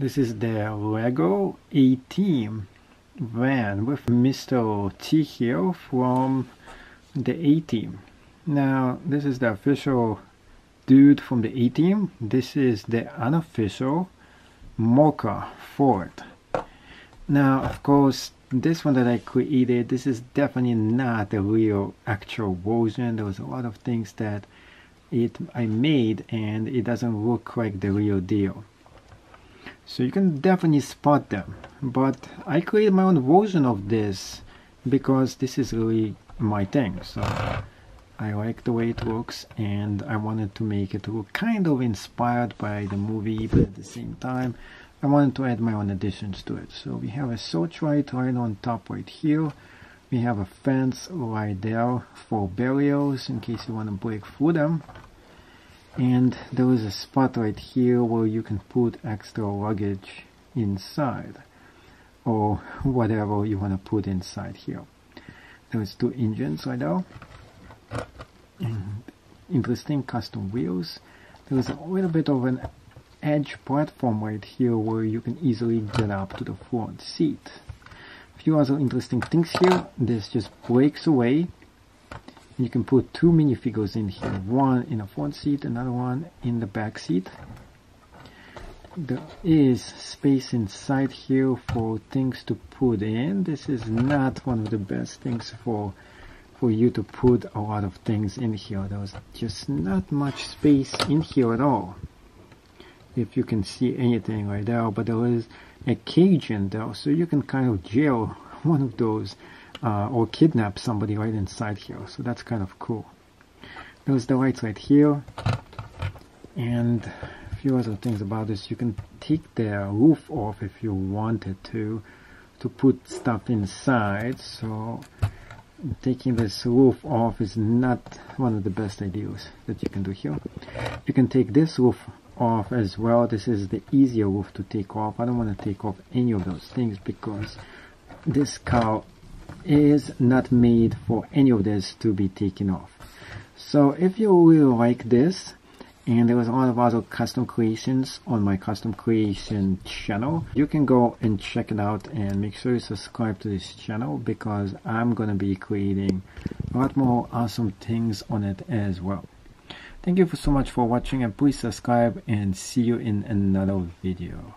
This is the Lego A-Team van with Mr. T here from the A-Team. Now, this is the official dude from the A-Team. This is the unofficial MOC for it. Now, of course, this one that I created, this is definitely not the real actual version. There was a lot of things that I made and it doesn't look like the real deal. So you can definitely spot them, but I created my own version of this because this is really my thing. So I like the way it looks and I wanted to make it look kind of inspired by the movie, but at the same time I wanted to add my own additions to it. So we have a searchlight right on top right here. We have a fence right there for barriers in case you want to break through them. And there is a spot right here where you can put extra luggage inside or whatever you want to put inside here. There's two engines right there and interesting custom wheels. There's a little bit of an edge platform right here where you can easily get up to the front seat. A few other interesting things here. This just breaks away. You can put two minifigures in here, one in the front seat, another one in the back seat. There is space inside here for things to put in. This is not one of the best things for you to put a lot of things in here. There's just not much space in here at all, if you can see anything right there. But there is a cage in there, so you can kind of jail one of those or kidnap somebody right inside here. So that's kind of cool. There's the lights right here, and a few other things about this. You can take the roof off if you wanted to put stuff inside. So taking this roof off is not one of the best ideas that you can do here. You can take this roof off as well. This is the easier roof to take off. I don't want to take off any of those things because this car is not made for any of this to be taken off. So if you really like this, and there was a lot of other custom creations on my custom creation channel, you can go and check it out and make sure you subscribe to this channel because I'm gonna be creating a lot more awesome things on it as well. Thank you so much for watching, and please subscribe and see you in another video.